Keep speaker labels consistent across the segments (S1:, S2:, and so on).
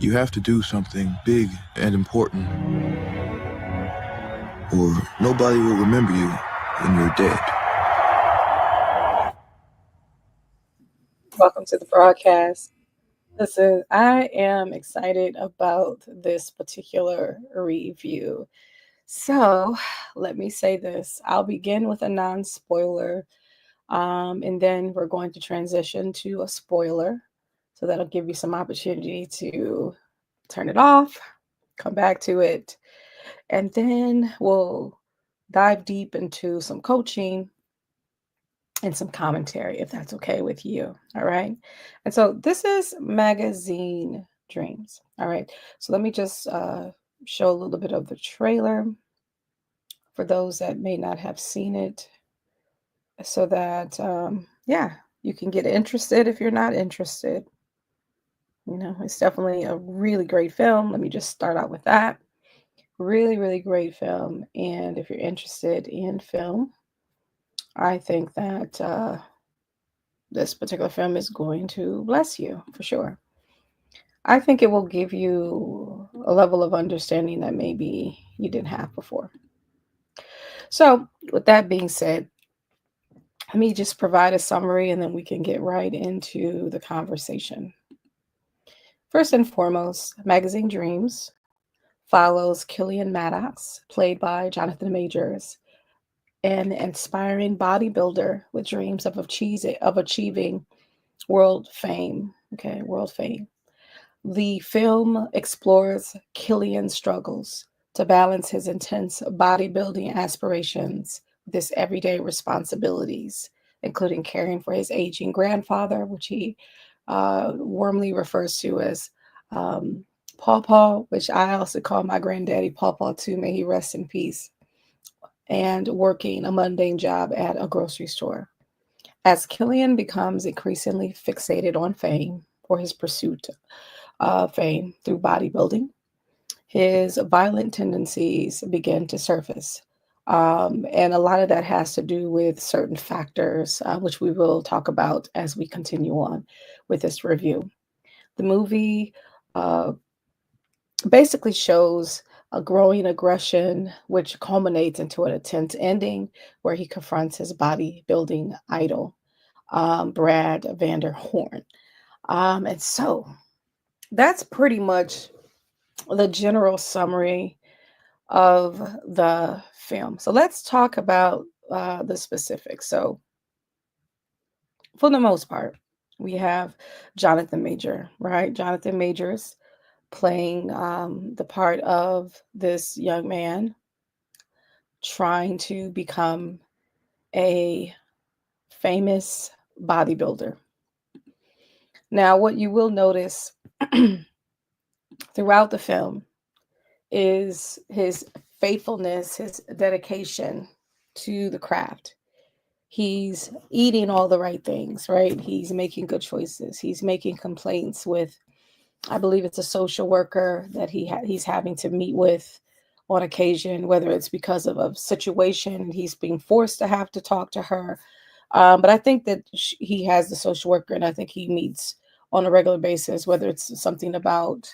S1: You have to do something big and important, or nobody will remember you when you're dead.
S2: Welcome to the broadcast. Listen, I am excited about this particular review. So, let me say this. I'll begin with a non-spoiler, and then we're going to transition to a spoiler. So that'll give you some opportunity to turn it off, come back to it, and then we'll dive deep into some coaching and some commentary, if that's okay with you. All right. And so this is Magazine Dreams. All right. So let me just show a little bit of the trailer for those that may not have seen it so that, yeah, you can get interested if you're not interested. You know, it's definitely a really great film. Let me just start out with that. Really, really great film. And if you're interested in film, I think that this particular film is going to bless you for sure. I think it will give you a level of understanding that maybe you didn't have before. So, with that being said, let me just provide a summary and then we can get right into the conversation. First and foremost, Magazine Dreams follows Killian Maddox, played by Jonathan Majors, an inspiring bodybuilder with dreams of achieving world fame. Okay, world fame. The film explores Killian's struggles to balance his intense bodybuilding aspirations with his everyday responsibilities, including caring for his aging grandfather, which he warmly refers to as Paw Paw, which I also call my granddaddy Paw Paw too. May he rest in peace. And working a mundane job at a grocery store. As Killian becomes increasingly fixated on fame or his pursuit fame through bodybuilding, his violent tendencies begin to surface. And a lot of that has to do with certain factors, which we will talk about as we continue on with this review. The movie uh, basically shows a growing aggression, which culminates into an intense ending where he confronts his bodybuilding idol, Brad Vander Horn. And so that's pretty much the general summary of the film. So let's talk about the specifics. So, for the most part, we have Jonathan Major, right? Jonathan Majors playing the part of this young man trying to become a famous bodybuilder. Now, what you will notice throughout the film is his faithfulness, his dedication to the craft. He's eating all the right things, right? He's making good choices. He's making complaints with, I believe it's a social worker that he's having to meet with on occasion, whether it's because of a situation he's being forced to have to talk to her. But I think that he has the social worker, and I think he meets on a regular basis, whether it's something about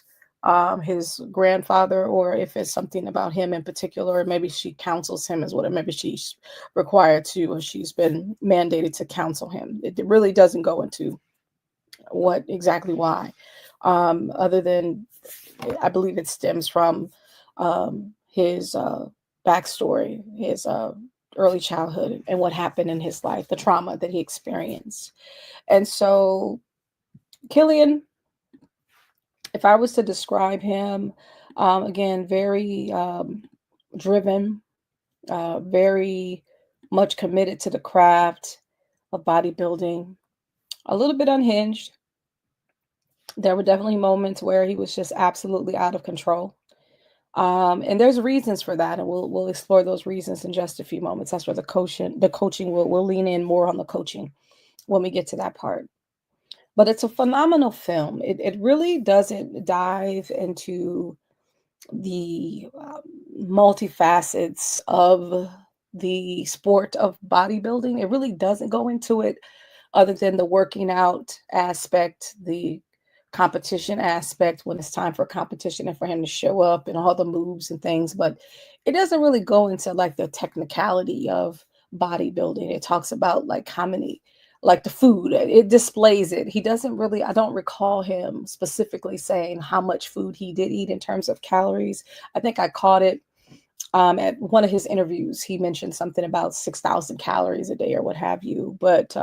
S2: his grandfather or if it's something about him in particular, or maybe she counsels him as well, or maybe she's required to, or she's been mandated to counsel him. It really doesn't go into what exactly why, other than I believe it stems from his backstory, his early childhood, and what happened in his life, the trauma that he experienced. And so, Killian, if I was to describe him, again, very driven, very much committed to the craft of bodybuilding, a little bit unhinged. There were definitely moments where he was just absolutely out of control. And there's reasons for that, and we'll explore those reasons in just a few moments. That's where the coaching will lean in more on the coaching when we get to that part. But it's a phenomenal film. It really doesn't dive into the multifacets of the sport of bodybuilding. It really doesn't go into it other than the working out aspect, the competition aspect when it's time for competition and for him to show up and all the moves and things, but it doesn't really go into like the technicality of bodybuilding. It talks about like how many, like the food, it displays it. He doesn't really, I don't recall him specifically saying how much food he did eat in terms of calories. I think I caught it at one of his interviews. He mentioned something about 6,000 calories a day or what have you. But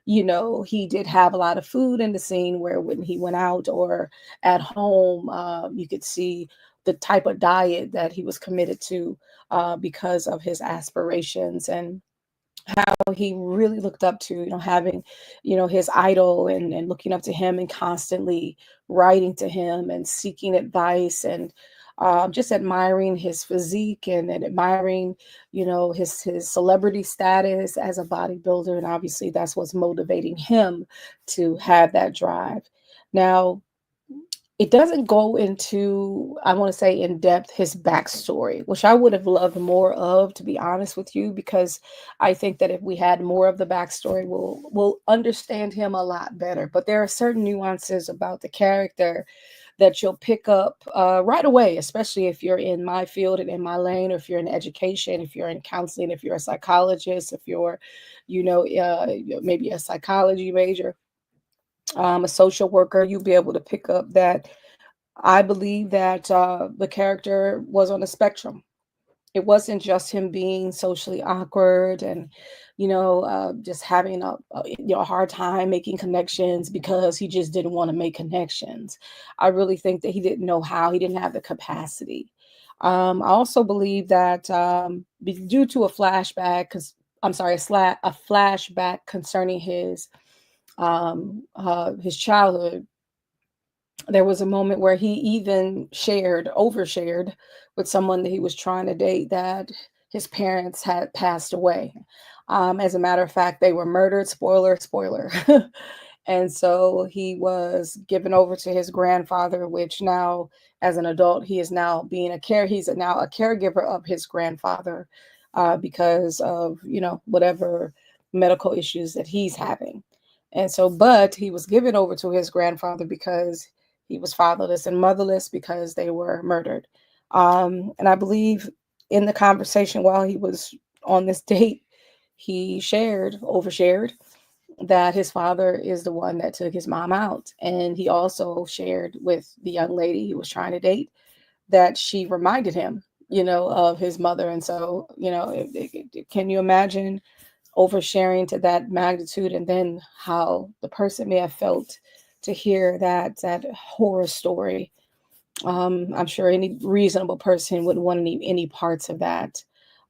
S2: he did have a lot of food in the scene where when he went out or at home, you could see the type of diet that he was committed to because of his aspirations and how he really looked up to, having, his idol and looking up to him and constantly writing to him and seeking advice and just admiring his physique and admiring, his celebrity status as a bodybuilder. And obviously that's what's motivating him to have that drive. Now, it doesn't go into, I want to say, in depth his backstory, which I would have loved more of, to be honest with you, because I think that if we had more of the backstory, we'll understand him a lot better. But there are certain nuances about the character that you'll pick up right away, especially if you're in my field and in my lane, or if you're in education, if you're in counseling, if you're a psychologist, if you're, maybe a psychology major, a social worker. You'll be able to pick up that I believe that the character was on a spectrum. It wasn't just him being socially awkward and, just having a hard time making connections because he just didn't want to make connections. I really think that he didn't know how. He didn't have the capacity. I also believe that due to a flashback, because I'm sorry, a flashback concerning his childhood, there was a moment where he even overshared with someone that he was trying to date, that his parents had passed away. As a matter of fact, they were murdered. Spoiler, spoiler. And so he was given over to his grandfather, which now, as an adult, he is now he's now a caregiver of his grandfather because of, whatever medical issues that he's having. And so, but he was given over to his grandfather because he was fatherless and motherless because they were murdered. And I believe in the conversation while he was on this date, he overshared that his father is the one that took his mom out. And he also shared with the young lady he was trying to date that she reminded him, of his mother. And so, can you imagine oversharing to that magnitude, and then how the person may have felt to hear that horror story? I'm sure any reasonable person wouldn't want any parts of that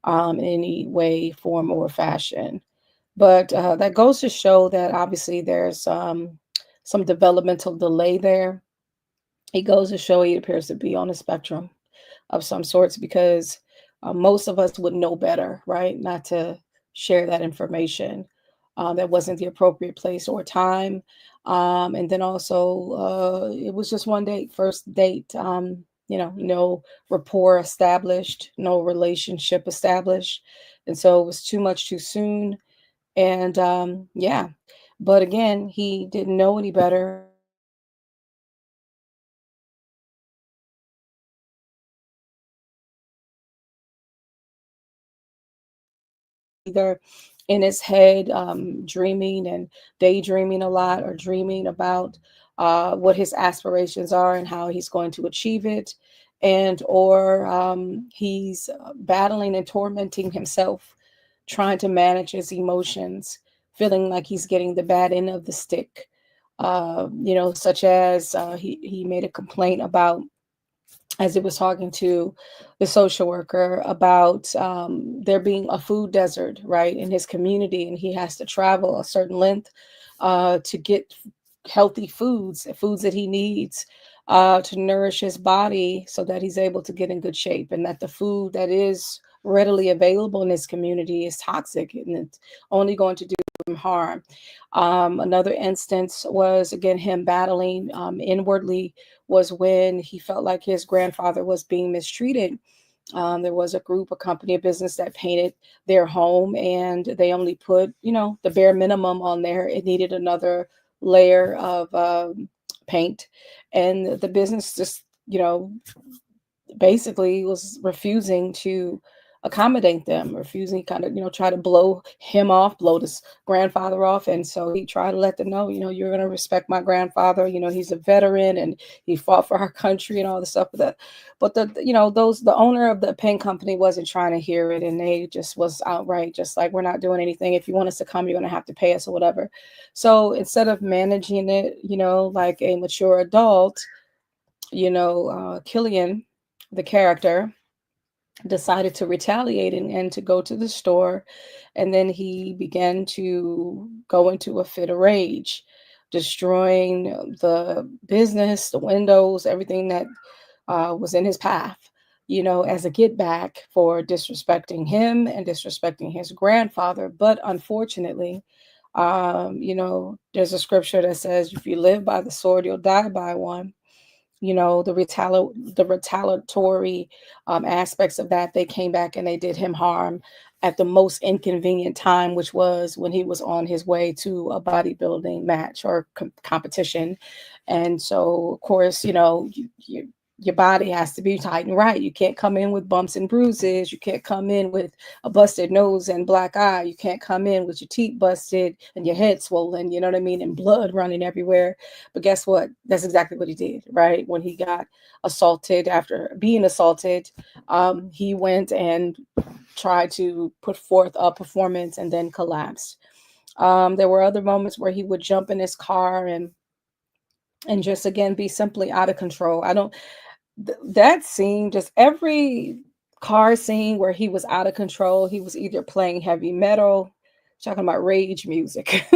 S2: in any way, form, or fashion. But that goes to show that obviously there's some developmental delay there. It goes to show he appears to be on a spectrum of some sorts, because most of us would know better, right? Not to share that information. That wasn't the appropriate place or time. And then also, it was just one date, first date. No rapport established, no relationship established. And so it was too much too soon. And yeah, but again, he didn't know any better. Either in his head, dreaming and daydreaming a lot, or dreaming about what his aspirations are and how he's going to achieve it, and or he's battling and tormenting himself, trying to manage his emotions, feeling like he's getting the bad end of the stick. Such as he made a complaint about, as he was talking to the social worker, about there being a food desert, right, in his community, and he has to travel a certain length to get healthy foods that he needs to nourish his body so that he's able to get in good shape, and that the food that is readily available in his community is toxic and it's only going to do him harm. Another instance was, again, him battling inwardly, was when he felt like his grandfather was being mistreated. There was a company, a business that painted their home, and they only put, the bare minimum on there. It needed another layer of paint, and the business just, basically was refusing to accommodate them, refusing kind of, try to blow him off, blow this grandfather off. And so he tried to let them know, you're going to respect my grandfather. He's a veteran and he fought for our country and all this stuff. But the owner of the paint company wasn't trying to hear it. And they just was outright just like, we're not doing anything. If you want us to come, you're going to have to pay us or whatever. So instead of managing it, like a mature adult, Killian, the character, decided to retaliate and to go to the store. And then he began to go into a fit of rage, destroying the business, the windows, everything that was in his path, as a get back for disrespecting him and disrespecting his grandfather. But unfortunately, there's a scripture that says, if you live by the sword, you'll die by one. The retaliatory aspects of that, they came back and they did him harm at the most inconvenient time, which was when he was on his way to a bodybuilding match or competition. And so, of course, your body has to be tight and right. You can't come in with bumps and bruises. You can't come in with a busted nose and black eye. You can't come in with your teeth busted and your head swollen, you know what I mean, and blood running everywhere. But guess what? That's exactly what he did, right? When he got assaulted, after being assaulted, he went and tried to put forth a performance and then collapsed. There were other moments where he would jump in his car and just, again, be simply out of control. That scene, just every car scene where he was out of control, he was either playing heavy metal, talking about rage music,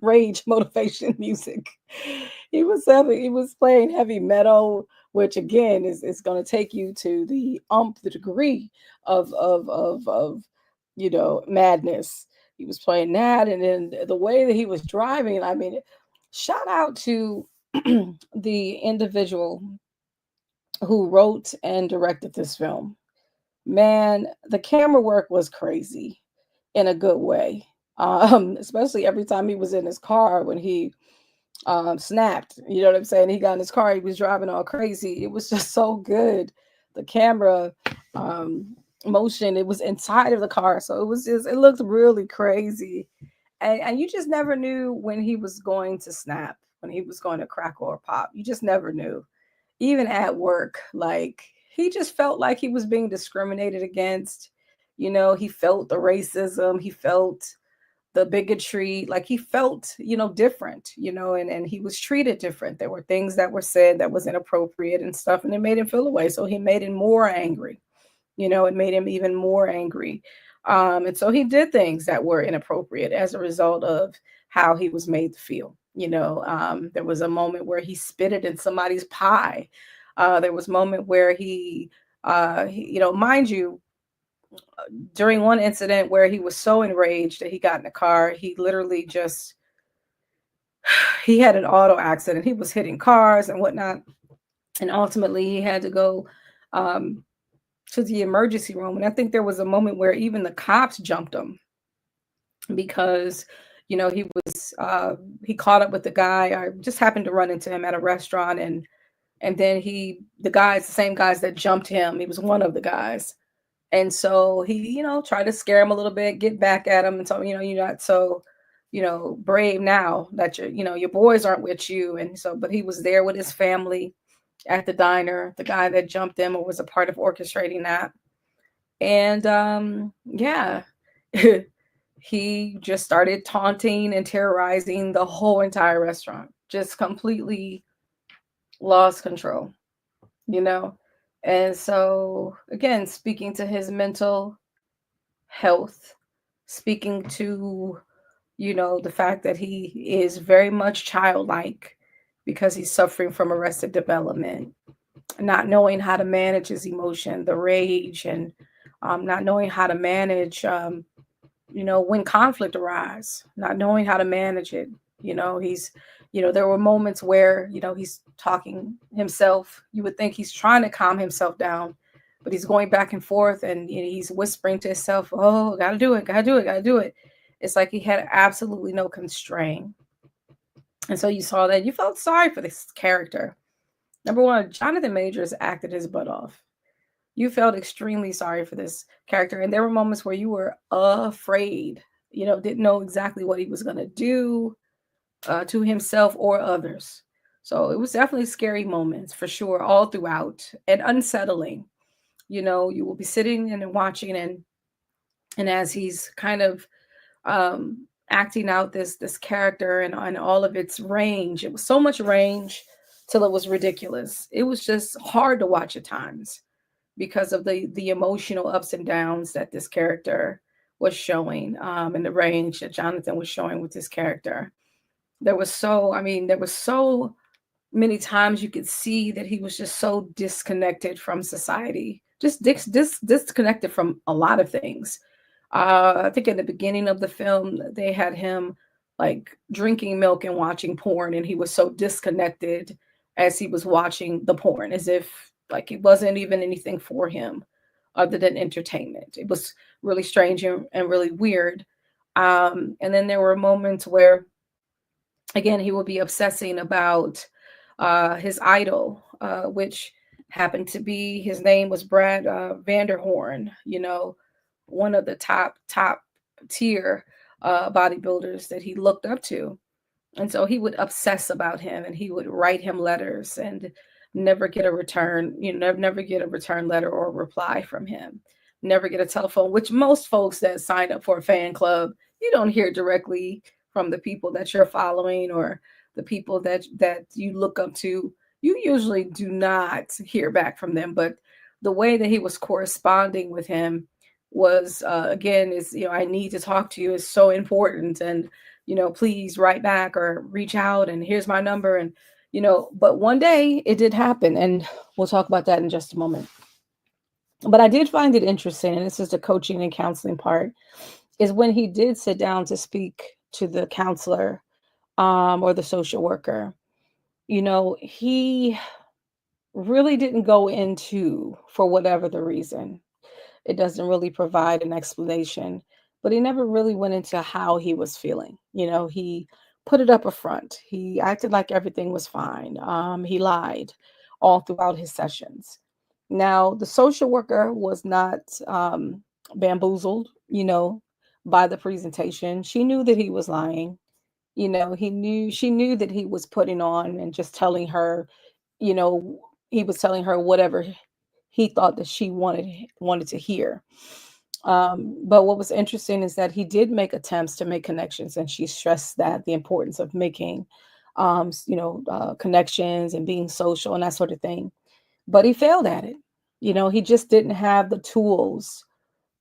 S2: rage motivation music. He was playing heavy metal, which again is going to take you to the degree of madness. He was playing that, and then the way that he was driving. I mean, shout out to the individual who wrote and directed this film. Man, the camera work was crazy in a good way. Especially every time he was in his car when he snapped. You know what I'm saying? He got in his car, he was driving all crazy. It was just so good. The camera motion, it was inside of the car. So it looked really crazy. And you just never knew when he was going to snap, when he was going to crack or pop. You just never knew. Even at work, like he just felt like he was being discriminated against. He felt the racism, he felt the bigotry, like he felt, different, and he was treated different. There were things that were said that was inappropriate and stuff, and it made him feel away. So he made him more angry. It made him even more angry. And so he did things that were inappropriate as a result of how he was made to feel. There was a moment where he spit it in somebody's pie. There was a moment where he mind you, during one incident where he was so enraged that he got in the car, he literally he had an auto accident. He was hitting cars and whatnot. And ultimately he had to go to the emergency room. And I think there was a moment where even the cops jumped him because he caught up with the guy. I just happened to run into him at a restaurant, and then the same guys that jumped him, he was one of the guys. And so he, tried to scare him a little bit, get back at him and told him, you're not so, brave now that your boys aren't with you. And so, but he was there with his family at the diner, the guy that jumped him or was a part of orchestrating that. And yeah, he just started taunting and terrorizing the whole entire restaurant, just completely lost control, And so, again, speaking to his mental health, speaking to, the fact that he is very much childlike because he's suffering from arrested development, not knowing how to manage his emotion, the rage, and not knowing how to manage when conflict arises, not knowing how to manage it. There were moments where, he's talking himself. You would think he's trying to calm himself down, but he's going back and forth and he's whispering to himself, oh, gotta do it, gotta do it, gotta do it. It's like he had absolutely no constraint. And so you saw that you felt sorry for this character. Number one, Jonathan Majors acted his butt off. You felt extremely sorry for this character. And there were moments where you were afraid, didn't know exactly what he was going to do to himself or others. So it was definitely scary moments for sure, all throughout, and unsettling. You will be sitting and watching, and as he's kind of acting out this character and all of its range, it was so much range till it was ridiculous. It was just hard to watch at times because of the emotional ups and downs that this character was showing, and the range that Jonathan was showing with this character. There was so many times you could see that he was just so disconnected from society, just disconnected from a lot of things. I think in the beginning of the film, they had him like drinking milk and watching porn, and he was so disconnected as he was watching the porn, as if like it wasn't even anything for him other than entertainment. It was really strange and really weird. And then there were moments where, again, he will be obsessing about his idol, which happened to be, his name was Brad Vanderhorn, one of the top tier bodybuilders that he looked up to. And so he would obsess about him, and he would write him letters and never get a return, never get a return letter or a reply from him, never get a telephone, which most folks that sign up for a fan club, you don't hear directly from the people that you're following or the people that you look up to. You usually do not hear back from them, but the way that he was corresponding with him was, again, is, I need to talk to you, is so important, and please write back or reach out, and here's my number. And but one day it did happen, and we'll talk about that in just a moment. But I did find it interesting, and this is the coaching and counseling part, is when he did sit down to speak to the counselor, or the social worker, he really didn't go into, for whatever the reason, it doesn't really provide an explanation, but he never really went into how he was feeling. He put it up a front. He acted like everything was fine. He lied all throughout his sessions. Now, the social worker was not bamboozled, by the presentation. She knew that he was lying. She knew that he was putting on and just telling her, you know, he was telling her whatever he thought that she wanted to hear. But what was interesting is that he did make attempts to make connections, and she stressed that the importance of making, connections and being social and that sort of thing. But he failed at it. He just didn't have the tools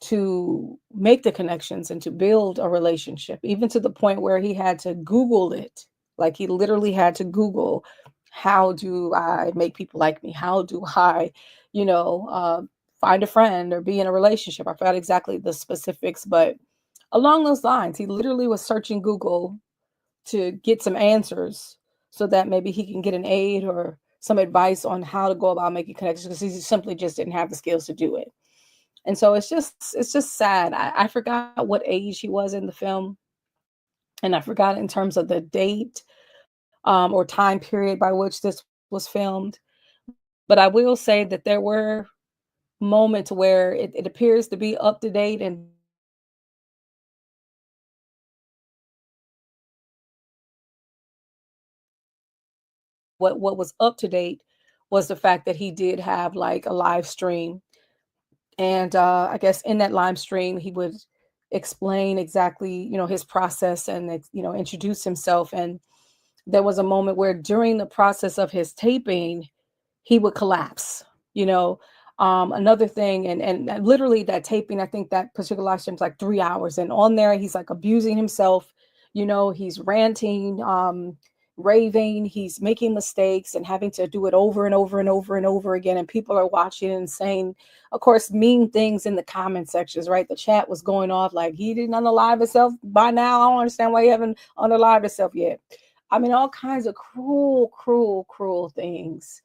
S2: to make the connections and to build a relationship, even to the point where he had to Google it. Like he literally had to Google, how do I make people like me? How do I, you know, uh, find a friend or be in a relationship? I forgot exactly the specifics, but along those lines, he literally was searching Google to get some answers so that maybe he can get an aid or some advice on how to go about making connections, because he simply just didn't have the skills to do it. And so it's just sad. I forgot what age he was in the film, and I forgot in terms of the date, or time period by which this was filmed. But I will say that there were moments where it appears to be up to date, and what was up to date was the fact that he did have like a live stream. And I guess in that live stream, he would explain exactly, his process, and introduce himself. And there was a moment where during the process of his taping, he would collapse. You know, Another thing, and literally that taping, I think that particular live stream is like 3 hours, and on there he's like abusing himself. He's ranting, raving, he's making mistakes and having to do it over and over and over and over again. And people are watching and saying, of course, mean things in the comment sections, right? The chat was going off like, he didn't unalive himself by now. I don't understand why you haven't unalived himself yet. I mean, all kinds of cruel, cruel, cruel things.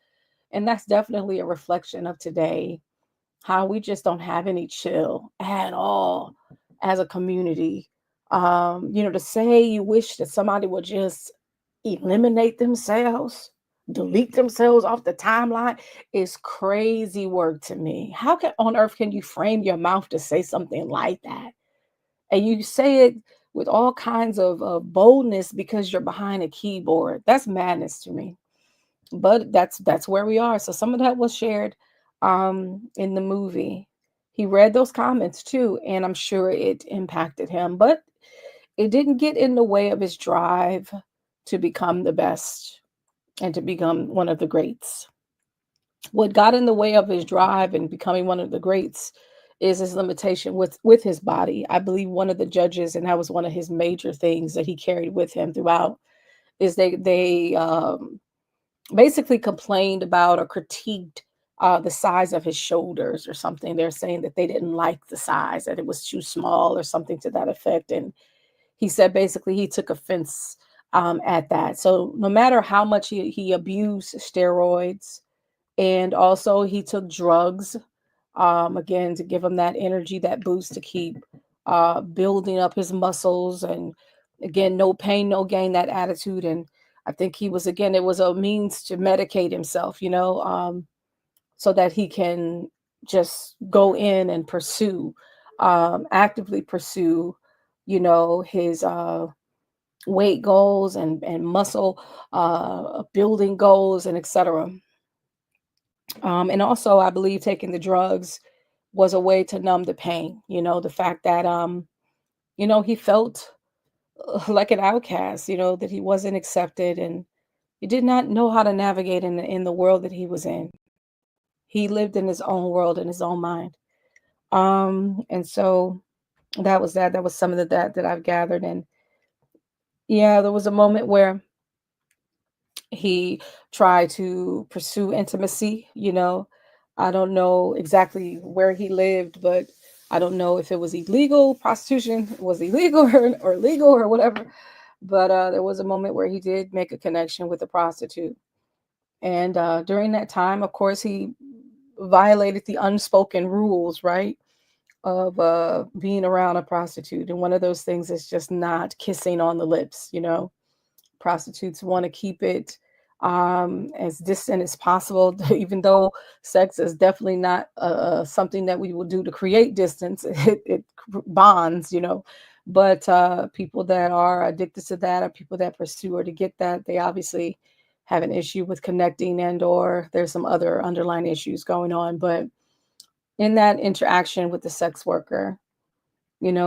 S2: And that's definitely a reflection of today, how we just don't have any chill at all as a community. To say you wish that somebody would just eliminate themselves, delete themselves off the timeline is crazy work to me. How on earth can you frame your mouth to say something like that? And you say it with all kinds of boldness because you're behind a keyboard. That's madness to me. But that's where we are. So some of that was shared in the movie. He read those comments too, and I'm sure it impacted him, but it didn't get in the way of his drive to become the best and to become one of the greats. What got in the way of his drive and becoming one of the greats is his limitation with his body. I believe one of the judges, and that was one of his major things that he carried with him throughout, is they basically complained about or critiqued the size of his shoulders or something. They're saying that they didn't like the size, that it was too small or something to that effect. And he said basically he took offense at that. So no matter how much he abused steroids, and also he took drugs, again, to give him that energy, that boost to keep building up his muscles. And again, no pain, no gain, that attitude. And I think he was, again, it was a means to medicate himself, so that he can just go in and pursue, actively pursue, his weight goals and muscle building goals and etc. And also, I believe taking the drugs was a way to numb the pain. The fact that, he felt like an outcast, that he wasn't accepted and he did not know how to navigate in the world that he was in. He lived in his own world, in his own mind. And so that was that. That was some of that I've gathered. And yeah, there was a moment where he tried to pursue intimacy. I don't know exactly where he lived, but I don't know if it was illegal. Prostitution was illegal or legal or whatever. But there was a moment where he did make a connection with a prostitute. And during that time, of course, he violated the unspoken rules, right, of being around a prostitute. And one of those things is just not kissing on the lips. Prostitutes want to keep it as distant as possible, even though sex is definitely not something that we will do to create distance. It bonds, but people that are addicted to that or people that pursue or to get that, they obviously have an issue with connecting, and or there's some other underlying issues going on. But in that interaction with the sex worker,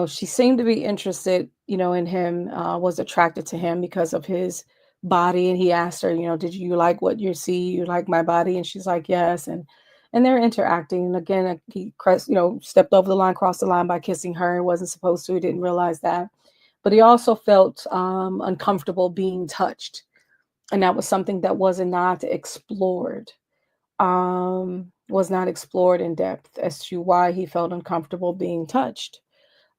S2: she seemed to be interested, in him, was attracted to him because of his body. And he asked her, did you like what you see? You like my body? And she's like, yes. And they're interacting. And again, he stepped over the line, crossed the line by kissing her. He wasn't supposed to. He didn't realize that. But he also felt uncomfortable being touched. And that was something that was not explored, in depth as to why he felt uncomfortable being touched.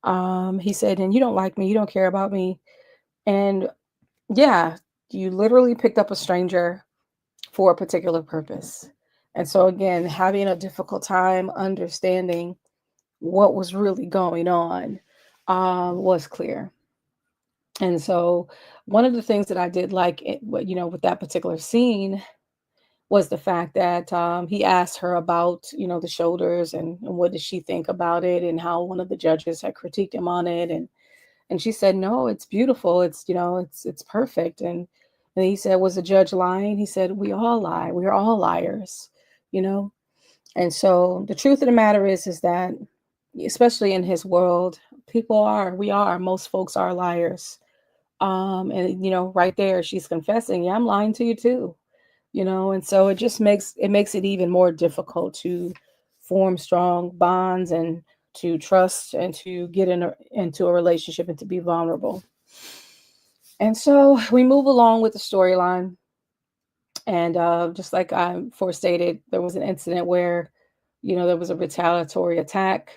S2: He said, and you don't like me, you don't care about me. And yeah, you literally picked up a stranger for a particular purpose. And so again, having a difficult time understanding what was really going on was clear. And so one of the things that I did like, with that particular scene was the fact that he asked her about, the shoulders and what did she think about it, and how one of the judges had critiqued him on it. And she said, no, it's beautiful. It's perfect. And he said, was the judge lying? He said, we all lie. We're all liars, you know? And so the truth of the matter is that, especially in his world, most folks are liars. And, right there, she's confessing, yeah, I'm lying to you too, and so it just makes it even more difficult to form strong bonds and to trust and to get into a relationship and to be vulnerable. And so we move along with the storyline. And just like I forestated, there was an incident where, there was a retaliatory attack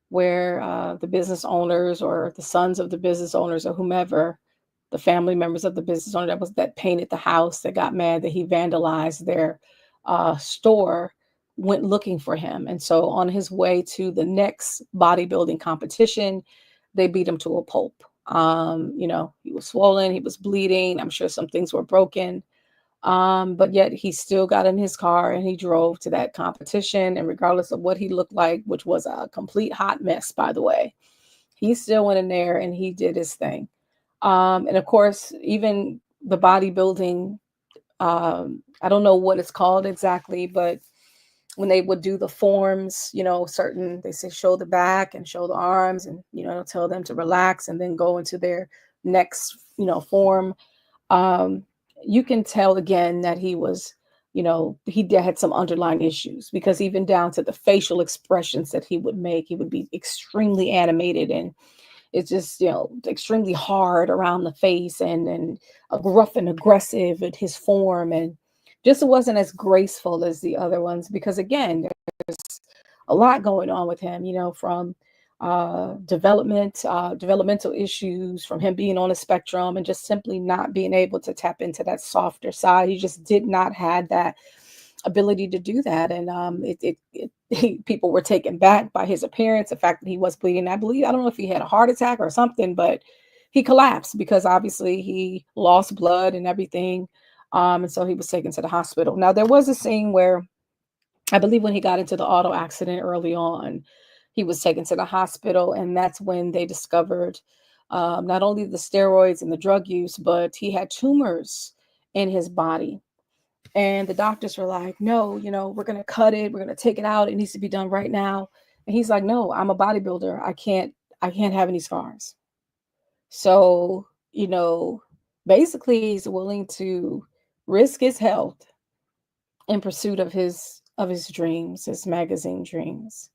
S2: where the business owners or the sons of the business owners or whomever, the family members of the business owner that painted the house, that got mad that he vandalized their store, went looking for him. And so on his way to the next bodybuilding competition, they beat him to a pulp. He was swollen, he was bleeding. I'm sure some things were broken. But yet he still got in his car and he drove to that competition. And regardless of what he looked like, which was a complete hot mess, by the way, he still went in there and he did his thing. And of course, even the bodybuilding, I don't know what it's called exactly, but when they would do the forms, certain, they say show the back and show the arms and, tell them to relax and then go into their next, form. Um, you can tell again that he was, had some underlying issues, because even down to the facial expressions that he would make, he would be extremely animated, and it's just, extremely hard around the face, and gruff and aggressive at his form. And just, it wasn't as graceful as the other ones, because again, there's a lot going on with him, from developmental issues, from him being on a spectrum and just simply not being able to tap into that softer side. He just did not have that ability to do that. And people were taken back by his appearance, the fact that he was bleeding. I don't know if he had a heart attack or something, but he collapsed because obviously he lost blood and everything. And so he was taken to the hospital. Now, there was a scene where I believe when he got into the auto accident early on, he was taken to the hospital, and that's when they discovered not only the steroids and the drug use, but he had tumors in his body. And the doctors were like, no, we're going to cut it. We're going to take it out. It needs to be done right now. And he's like, no, I'm a bodybuilder. I can't have any scars. So, basically he's willing to risk his health in pursuit of his dreams, his magazine dreams.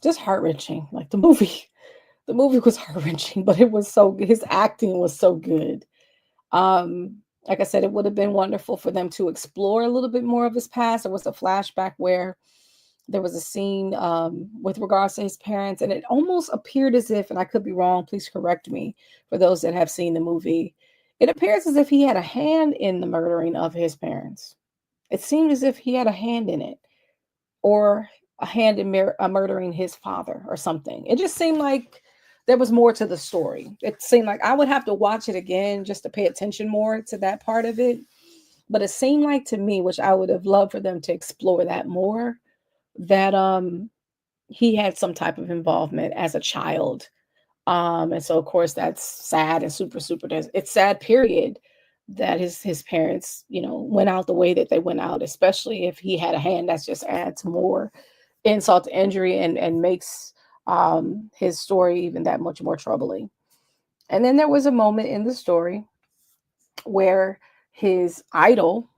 S2: Just heart-wrenching. Like the movie was heart-wrenching, but it was so good. His acting was so good. Like I said, it would have been wonderful for them to explore a little bit more of his past. There was a flashback where there was a scene with regards to his parents, and it almost appeared as if, and I could be wrong, please correct me for those that have seen the movie, it appears as if he had a hand in the murdering of his parents. It seemed as if he had a hand in it, or a hand in murdering his father or something. It just seemed like there was more to the story. It seemed like I would have to watch it again just to pay attention more to that part of it. But it seemed like to me, which I would have loved for them to explore that more, that he had some type of involvement as a child. And so of course that's sad and super, super, it's sad, period, that his parents, went out the way that they went out, especially if he had a hand. That just adds more insult to injury and makes his story even that much more troubling. And then there was a moment in the story where his idol,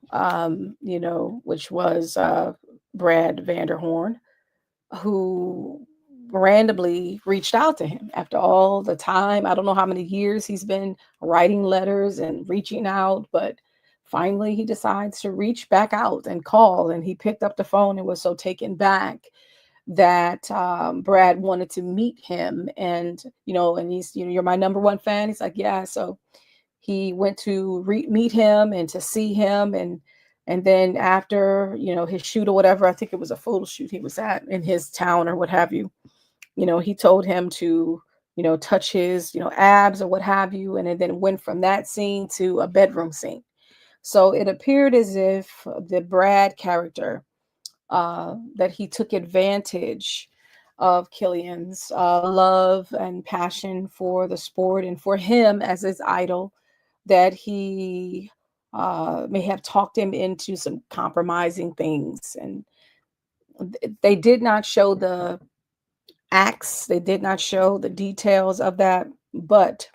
S2: which was Brad Vanderhorn, who randomly reached out to him after all the time. I don't know how many years he's been writing letters and reaching out, but finally he decides to reach back out and call, and he picked up the phone and was so taken back that Brad wanted to meet him. And, and he's, you're my number one fan. He's like, yeah. So he went to meet him and to see him. And then after, his shoot or whatever, I think it was a photo shoot he was at in his town or what have you, he told him to, touch his, abs or what have you. And it then went from that scene to a bedroom scene. So it appeared as if the Brad character, that he took advantage of Killian's love and passion for the sport and for him as his idol, that he may have talked him into some compromising things. And they did not show the acts, they did not show the details of that, but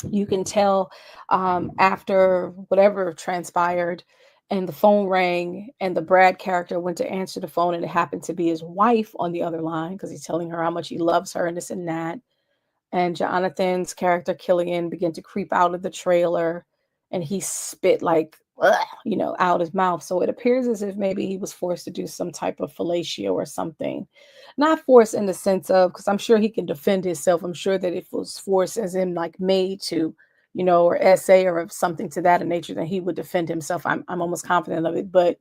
S2: you can tell after whatever transpired and the phone rang and the Brad character went to answer the phone, and it happened to be his wife on the other line, because he's telling her how much he loves her and this and that. And Jonathan's character, Killian, began to creep out of the trailer, and he spit like, out his mouth. So it appears as if maybe he was forced to do some type of fellatio or something. Not forced in the sense of, because I'm sure he can defend himself. I'm sure that if it was forced as in like made to, or essay or something to that nature, then he would defend himself. I'm almost confident of it. But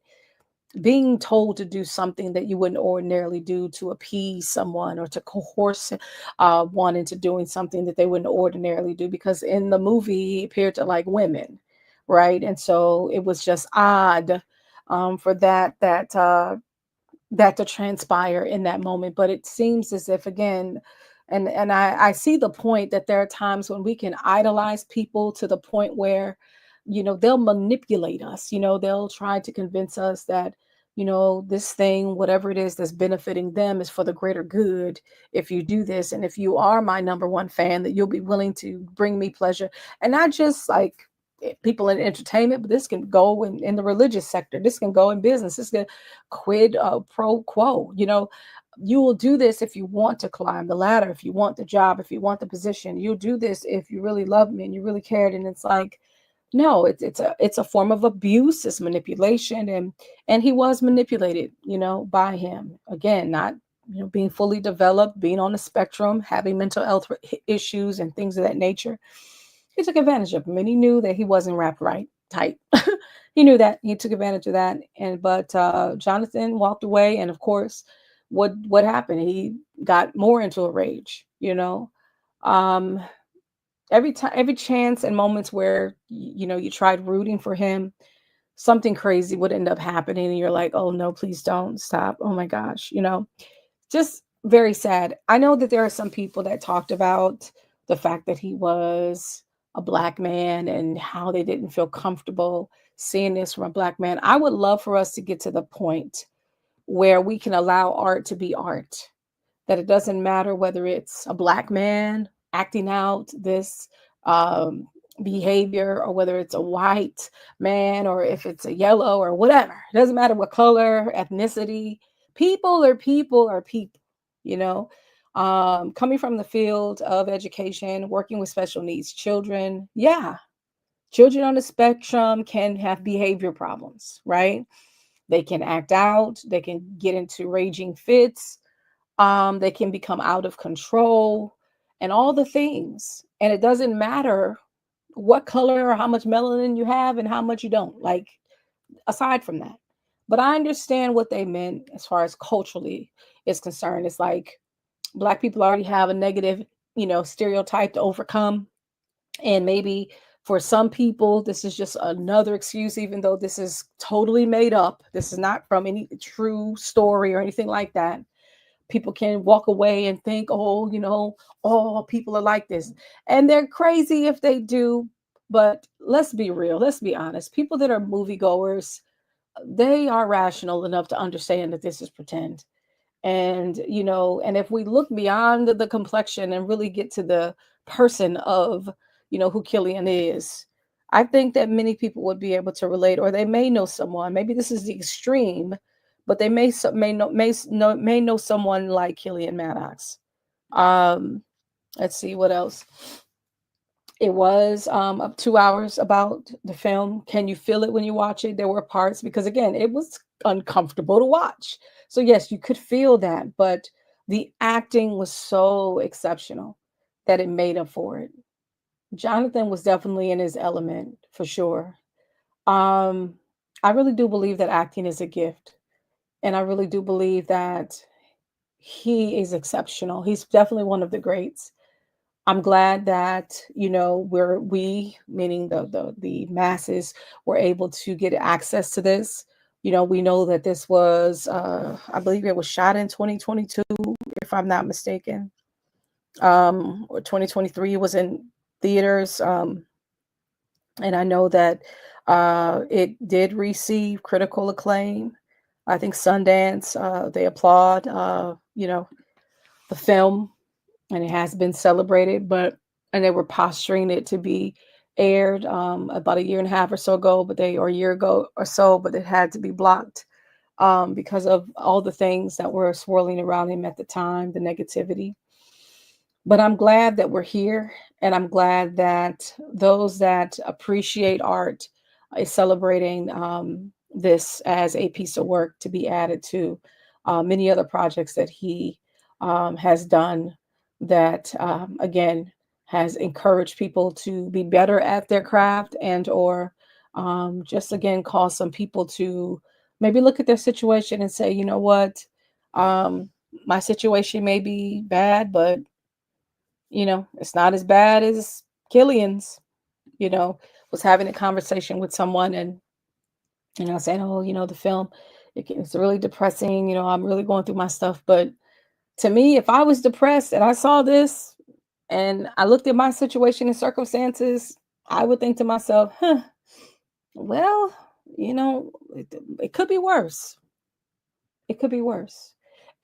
S2: being told to do something that you wouldn't ordinarily do to appease someone or to coerce one into doing something that they wouldn't ordinarily do, because in the movie he appeared to like women, right? And so it was just odd for that to transpire in that moment. But it seems as if, again, and I see the point that there are times when we can idolize people to the point where, they'll manipulate us. They'll try to convince us that, this thing, whatever it is that's benefiting them, is for the greater good if you do this. And if you are my number one fan, that you'll be willing to bring me pleasure. And not just like people in entertainment, but this can go in the religious sector. This can go in business. This can quid pro quo. You will do this if you want to climb the ladder, if you want the job, if you want the position. You'll do this if you really love me and you really cared. And it's like, no, it's a form of abuse, it's manipulation, and he was manipulated, by him. Again, not being fully developed, being on the spectrum, having mental health issues and things of that nature. He took advantage of him, and he knew that he wasn't wrapped right tight. He knew that. He took advantage of that, but Jonathan walked away, and of course, what happened? He got more into a rage. Um, every chance and moments where you tried rooting for him, something crazy would end up happening, and you're like, oh no, please don't stop. Oh my gosh, just very sad. I know that there are some people that talked about the fact that he was a black man and how they didn't feel comfortable seeing this from a black man. I would love for us to get to the point where we can allow art to be art, that it doesn't matter whether it's a black man acting out this um, behavior, or whether it's a white man, or if it's a yellow or whatever. It doesn't matter what color, ethnicity. People are people are people, you know. Coming from the field of education, working with special needs children, yeah, children on the spectrum can have behavior problems, right? They can act out, they can get into raging fits, they can become out of control and all the things. And it doesn't matter what color or how much melanin you have and how much you don't, like, aside from that. But I understand what they meant as far as culturally is concerned. It's like black people already have a negative, stereotype to overcome. And maybe for some people, this is just another excuse, even though this is totally made up. This is not from any true story or anything like that. People can walk away and think, oh, all people are like this. And they're crazy if they do. But let's be real. Let's be honest. People that are moviegoers, they are rational enough to understand that this is pretend. And, and if we look beyond the complexion and really get to the person of, who Killian is, I think that many people would be able to relate, or they may know someone. Maybe this is the extreme, but they may know someone like Killian Maddox. Um, let's see what else. It was up 2 hours about the film. Can you feel it when you watch it? There were parts, because again, it was uncomfortable to watch. So yes, you could feel that, but the acting was so exceptional that it made up for it. Jonathan was definitely in his element for sure. Um, I really do believe that acting is a gift, and I really do believe that he is exceptional. He's definitely one of the greats. I'm glad that we, meaning the masses, were able to get access to this. We know that this was, I believe it was shot in 2022, if I'm not mistaken, or 2023 was in theaters, and I know that it did receive critical acclaim. I think Sundance, they applaud, the film, and it has been celebrated, and they were posturing it to be aired about a year and a half or so ago, or a year ago or so, but it had to be blocked because of all the things that were swirling around him at the time, the negativity. But I'm glad that we're here, and I'm glad that those that appreciate art is celebrating this as a piece of work to be added to many other projects that he has done, that again has encouraged people to be better at their craft, and or just again cause some people to Maybe look at their situation and say, you know what, my situation may be bad, but it's not as bad as Killian's. You know, was having a conversation with someone and saying, oh, the film, it's really depressing. I'm really going through my stuff, but to me, if I was depressed and I saw this and I looked at my situation and circumstances, I would think to myself, huh, well, it could be worse. It could be worse.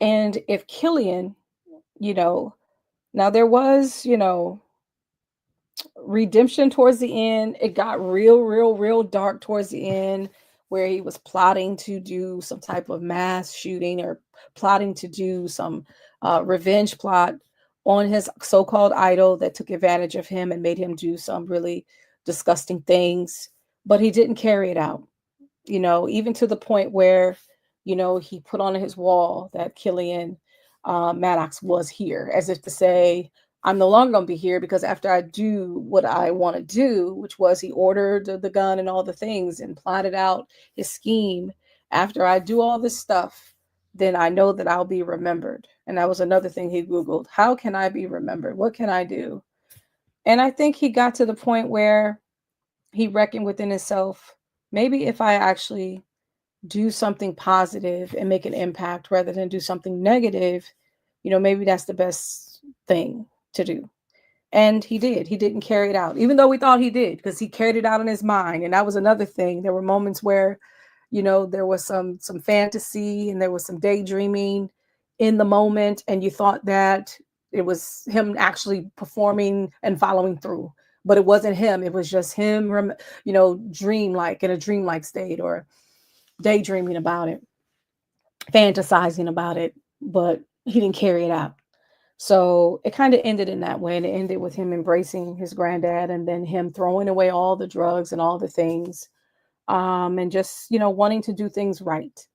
S2: And if Killian, you know, now there was, redemption towards the end. It got real, real, real dark towards the end where he was plotting to do some type of mass shooting or plotting to do some revenge plot on his so-called idol that took advantage of him and made him do some really disgusting things. But he didn't carry it out, even to the point where, he put on his wall that Killian Maddox was here, as if to say, I'm no longer going to be here because after I do what I want to do, which was he ordered the gun and all the things and plotted out his scheme, after I do all this stuff, then I know that I'll be remembered. And that was another thing he Googled. How can I be remembered? What can I do? And I think he got to the point where he reckoned within himself, maybe if I actually do something positive and make an impact rather than do something negative, maybe that's the best thing to do. And he did. He didn't carry it out, even though we thought he did, because he carried it out in his mind. And that was another thing. There were moments where, there was some fantasy and there was some daydreaming in the moment, and you thought that it was him actually performing and following through. But it wasn't him. It was just him, dream-like in a dreamlike state or daydreaming about it, fantasizing about it, but he didn't carry it out. So it kind of ended in that way. And it ended with him embracing his granddad and then him throwing away all the drugs and all the things, and just, wanting to do things right.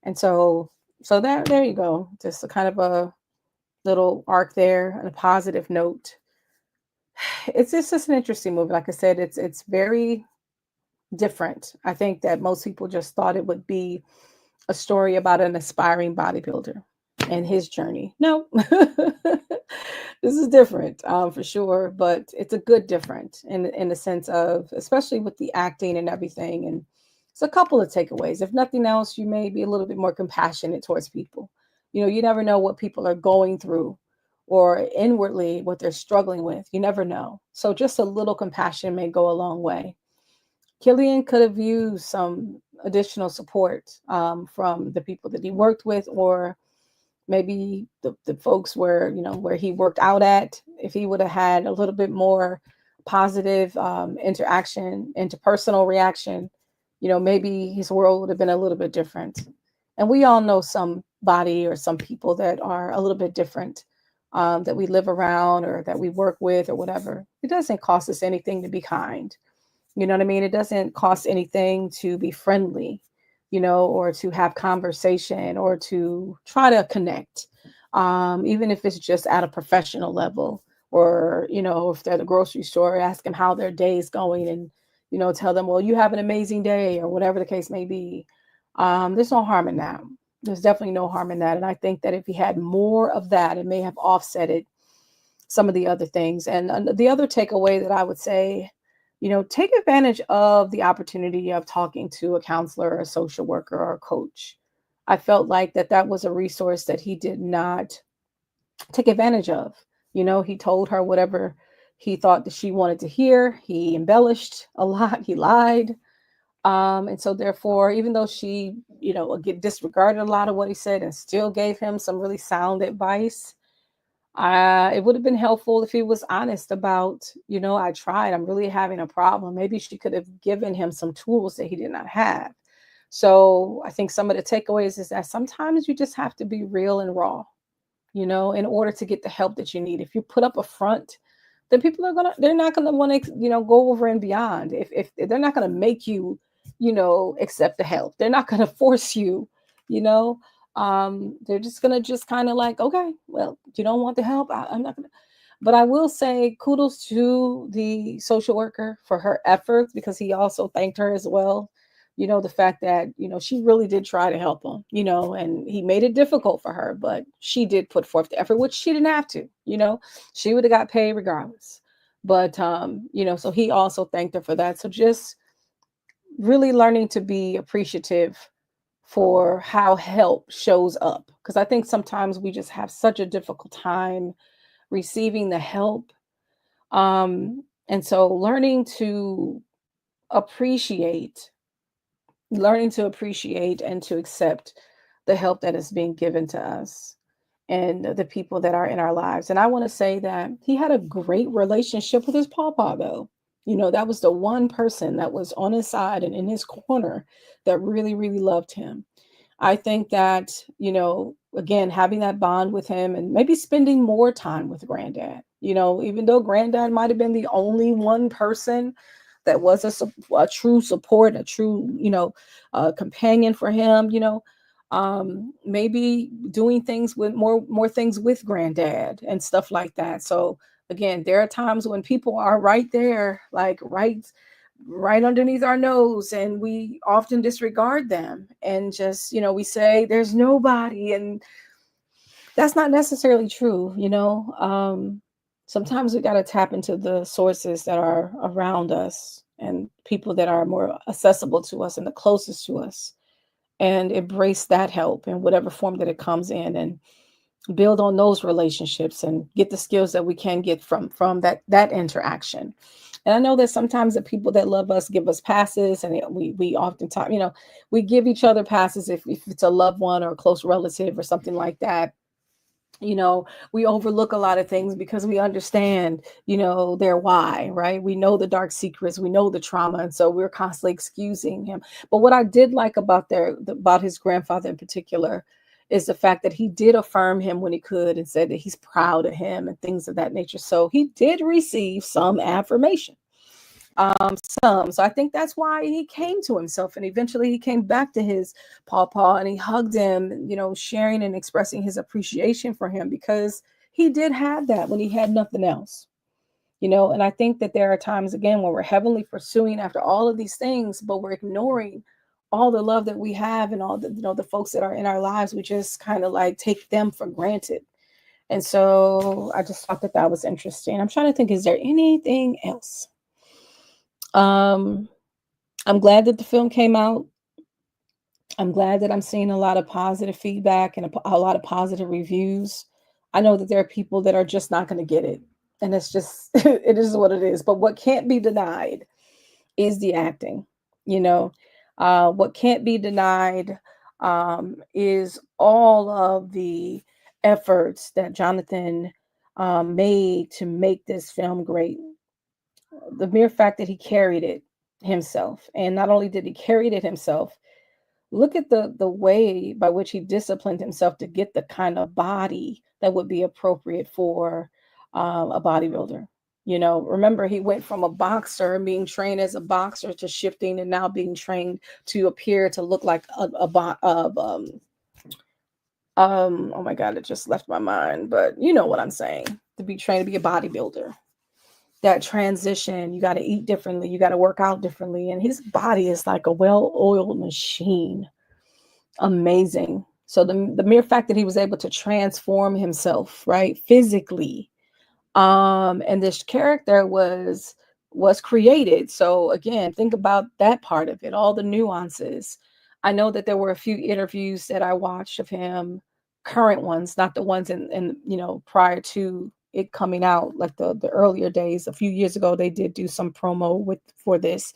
S2: And so there you go. Just a kind of a little arc there and a positive note. It's just an interesting movie. Like I said, it's very different. I think that most people just thought it would be a story about an aspiring bodybuilder and his journey. No, this is different, for sure, but it's a good different in the sense of, especially with the acting and everything. And it's a couple of takeaways. If nothing else, you may be a little bit more compassionate towards people. You never know what people are going through or inwardly what they're struggling with. You never know. So just a little compassion may go a long way. Killian could have used some additional support from the people that he worked with, or maybe the folks where he worked out at. If he would have had a little bit more positive interaction, interpersonal reaction, maybe his world would have been a little bit different. And we all know somebody or some people that are a little bit different, that we live around or that we work with or whatever. It doesn't cost us anything to be kind. You know what I mean? It doesn't cost anything to be friendly, or to have conversation or to try to connect. Even if it's just at a professional level, or, if they're at the grocery store, ask them how their day is going and, tell them, well, you have an amazing day or whatever the case may be. There's no harm in that. There's definitely no harm in that. And I think that if he had more of that, it may have offsetted some of the other things. And the other takeaway that I would say, take advantage of the opportunity of talking to a counselor or a social worker or a coach. I felt like that was a resource that he did not take advantage of. He told her whatever he thought that she wanted to hear. He embellished a lot. He lied. And so therefore, even though she, disregarded a lot of what he said and still gave him some really sound advice, it would have been helpful if he was honest about, I tried, I'm really having a problem. Maybe she could have given him some tools that he did not have. So I think some of the takeaways is that sometimes you just have to be real and raw, in order to get the help that you need. If you put up a front, then people they're not gonna want to, go over and beyond. If they're not gonna make you, accept the help, they're not gonna force you, they're just gonna just kind of like, okay, well, you don't want the help, I'm not gonna. But I will say kudos to the social worker for her efforts, because he also thanked her as well, the fact that, she really did try to help him, and he made it difficult for her, but she did put forth the effort, which she didn't have to, she would have got paid regardless. But, so he also thanked her for that. So just really learning to be appreciative for how help shows up. Because I think sometimes we just have such a difficult time receiving the help. And so appreciate learning to appreciate and to accept the help that is being given to us and the people that are in our lives. And I want to say that he had a great relationship with his pawpaw, though. That was the one person that was on his side and in his corner that really, really loved him. I think that, again, having that bond with him and maybe spending more time with granddad, even though granddad might have been the only one person that was a true support, a true, companion for him, maybe doing things with more things with granddad and stuff like that. So again, there are times when people are right there, like right underneath our nose, and we often disregard them and just, we say there's nobody, and that's not necessarily true. Sometimes we got to tap into the sources that are around us and people that are more accessible to us and the closest to us, and embrace that help in whatever form that it comes in, and build on those relationships and get the skills that we can get from that interaction. And I know that sometimes the people that love us give us passes, and we oftentimes, we give each other passes if it's a loved one or a close relative or something like that. We overlook a lot of things because we understand, their why, right? We know the dark secrets, we know the trauma, and so we're constantly excusing him. But what I did like about his grandfather in particular is the fact that he did affirm him when he could and said that he's proud of him and things of that nature. So he did receive some affirmation. So I think that's why he came to himself, and eventually he came back to his pawpaw and he hugged him, sharing and expressing his appreciation for him, because he did have that when he had nothing else. And I think that there are times, again, when we're heavily pursuing after all of these things, but we're ignoring all the love that we have and all the, the folks that are in our lives. We just kind of like take them for granted. And so I just thought that was interesting. I'm trying to think, is there anything else? I'm glad that the film came out. I'm glad that I'm seeing a lot of positive feedback and a lot of positive reviews. I know that there are people that are just not going to get it. And it's just, it is what it is. But what can't be denied is the acting. What can't be denied is all of the efforts that Jonathan made to make this film great. The mere fact that he carried it himself, and not only did he carry it himself, look at the way by which he disciplined himself to get the kind of body that would be appropriate for a bodybuilder. Remember, he went from a boxer, being trained as a boxer, to shifting and now being trained to appear to look like oh my God, it just left my mind, but you know what I'm saying, to be trained to be a bodybuilder. That transition, you got to eat differently, you got to work out differently, and his body is like a well-oiled machine. Amazing. So the mere fact that he was able to transform himself, right, physically, and this character was created. So again, think about that part of it, all the nuances. I know that there were a few interviews that I watched of him, current ones, not the ones in prior to it coming out, like the earlier days. A few years ago, they did do some promo for this,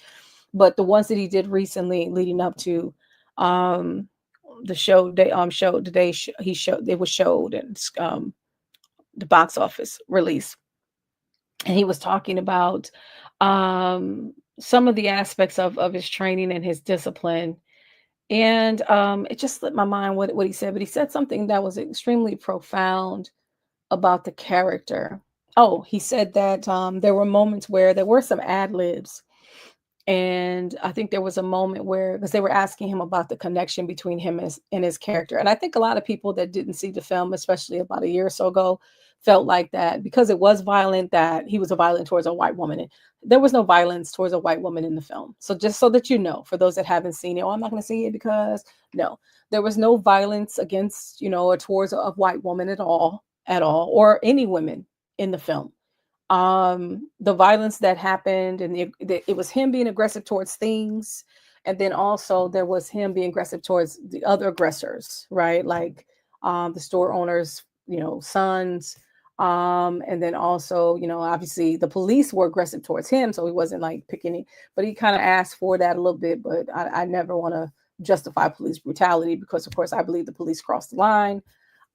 S2: but the ones that he did recently, leading up to the show, it was showed, and the box office release, and he was talking about some of the aspects of his training and his discipline. And it just slipped my mind what he said, but he said something that was extremely profound about the character. Oh, he said that there were moments where there were some ad libs And I think there was a moment where, because they were asking him about the connection between him and his character. And I think a lot of people that didn't see the film, especially about a year or so ago, felt like that because it was violent, that he was violent towards a white woman. There was no violence towards a white woman in the film. So just so that you know, for those that haven't seen it, oh, I'm not going to see it because no, there was no violence against, or towards a white woman at all, or any women in the film. The violence that happened, and it was him being aggressive towards things, and then also there was him being aggressive towards the other aggressors, right? Like the store owners, sons, and then also, obviously the police were aggressive towards him, so he wasn't like picking it, but he kind of asked for that a little bit. But I never want to justify police brutality, because of course I believe the police crossed the line.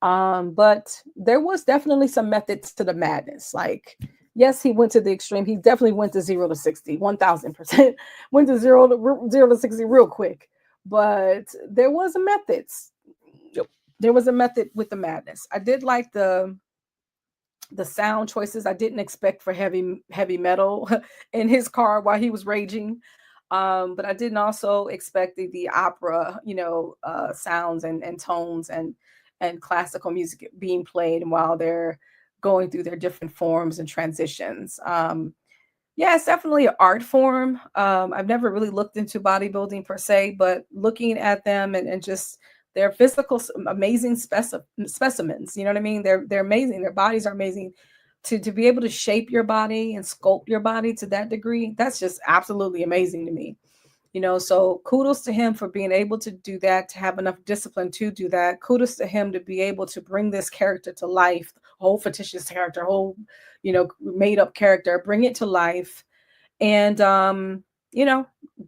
S2: But there was definitely some methods to the madness. Like, yes, he went to the extreme. He definitely went to 0 to 60, 1000%, went to 0 to 60 real quick. But there was a method. There was a method with the madness. I did like the sound choices. I didn't expect for heavy metal in his car while he was raging. But I didn't also expect the opera, sounds and tones and classical music being played while they're going through their different forms and transitions. Yeah, it's definitely an art form. I've never really looked into bodybuilding per se, but looking at them and just their physical, amazing specimens. You know what I mean? They're amazing. Their bodies are amazing. To be able to shape your body and sculpt your body to that degree, that's just absolutely amazing to me. So kudos to him for being able to do that, to have enough discipline to do that. Kudos to him to be able to bring this character to life, whole fictitious character, whole, made up character, bring it to life, and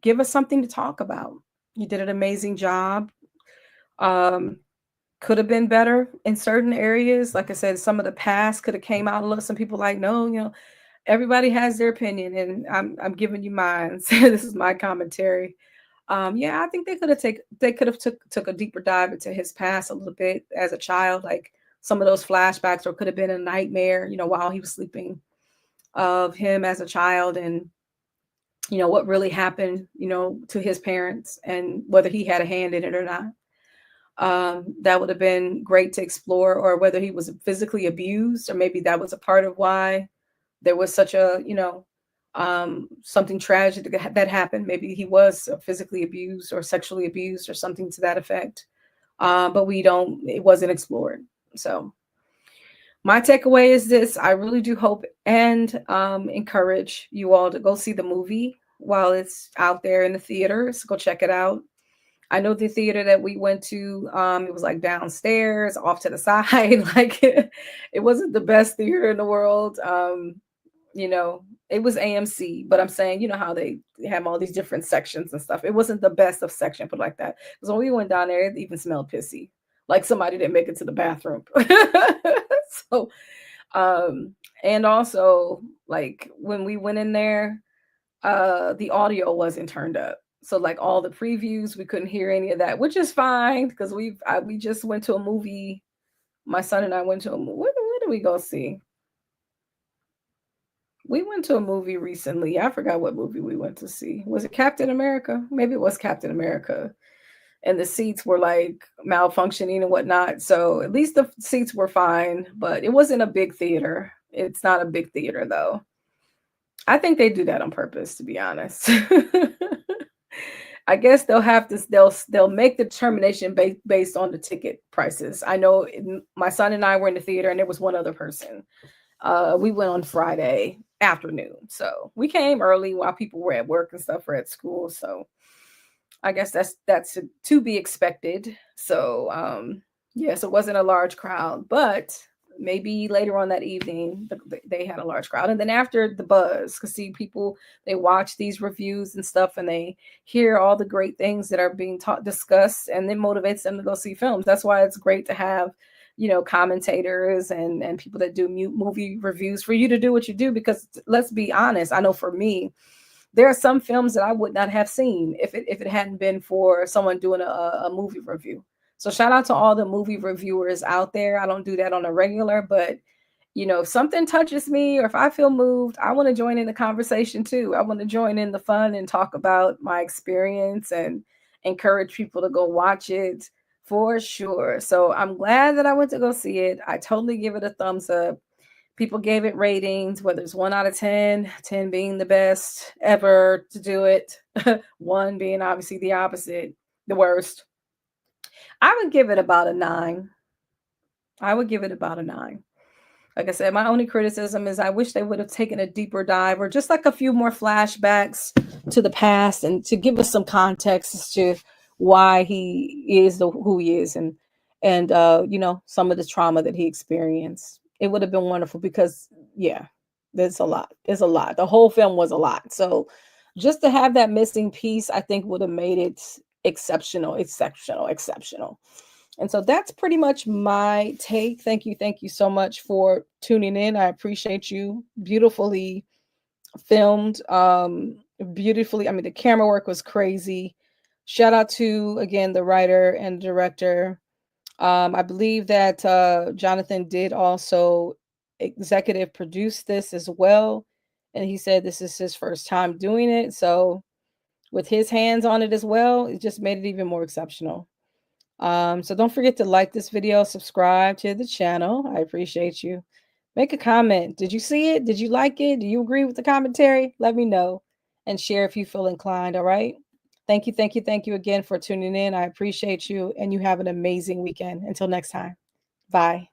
S2: give us something to talk about. You did an amazing job. Um, could have been better in certain areas. Like I said, some of the past could have came out a little. Some people like, no, everybody has their opinion, and I'm giving you mine. So this is my commentary. Yeah, I think they could have took a deeper dive into his past a little bit as a child, like some of those flashbacks, or could have been a nightmare, while he was sleeping, of him as a child, and what really happened, to his parents, and whether he had a hand in it or not. That would have been great to explore, or whether he was physically abused, or maybe that was a part of why there was such a, something tragic that happened. Maybe he was physically abused or sexually abused or something to that effect. But it wasn't explored. So my takeaway is this: I really do hope and encourage you all to go see the movie while it's out there in the theaters. Go check it out. I know the theater that we went to, it was like downstairs, off to the side. Like it wasn't the best theater in the world. It was AMC, but I'm saying, how they have all these different sections and stuff. It wasn't the best of section, put it like that. Because when we went down there, it even smelled pissy, like somebody didn't make it to the bathroom. So, and also, like when we went in there, the audio wasn't turned up. So like all the previews, we couldn't hear any of that, which is fine, because we just went to a movie. My son and I went to a movie. Where did we go see? We went to a movie recently. I forgot what movie we went to see. Was it Captain America? Maybe it was Captain America. And the seats were like malfunctioning and whatnot. So at least the seats were fine, but it wasn't a big theater. It's not a big theater though. I think they do that on purpose, to be honest. I guess they'll make the determination based on the ticket prices. I know my son and I were in the theater, and there was one other person. We went on Friday afternoon, so we came early while people were at work and stuff, or at school. So I guess that's to be expected. So yes, it wasn't a large crowd, but maybe later on that evening they had a large crowd. And then after the buzz, because see, people, they watch these reviews and stuff, and they hear all the great things that are being discussed, and it motivates them to go see films. That's why it's great to have commentators and people that do movie reviews, for you to do what you do. Because let's be honest, I know for me, there are some films that I would not have seen if it hadn't been for someone doing a movie review. So shout out to all the movie reviewers out there. I don't do that on a regular, but if something touches me or if I feel moved, I want to join in the conversation too. I want to join in the fun and talk about my experience and encourage people to go watch it for sure. So I'm glad that I went to go see it. I totally give it a thumbs up. People gave it ratings, whether it's 1 out of 10, 10 being the best ever to do it, 1 being obviously the opposite, the worst. I would give it about a 9. I would give it about a 9. Like I said, my only criticism is I wish they would have taken a deeper dive or just like a few more flashbacks to the past and to give us some context as to why he is who he is and some of the trauma that he experienced. It would have been wonderful because yeah, there's a lot. There's a lot. The whole film was a lot. So just to have that missing piece, I think would have made it exceptional. And so that's pretty much my take. Thank you so much for tuning in. I appreciate you. Beautifully filmed. Beautifully. I mean, the camera work was crazy. Shout out to, again, the writer and director. I believe that Jonathan did also executive produce this as well. And he said this is his first time doing it. So with his hands on it as well, it just made it even more exceptional. So don't forget to like this video, subscribe to the channel. I appreciate you. Make a comment. Did you see it? Did you like it? Do you agree with the commentary? Let me know and share if you feel inclined. All right. Thank you again for tuning in. I appreciate you and you have an amazing weekend. Until next time. Bye.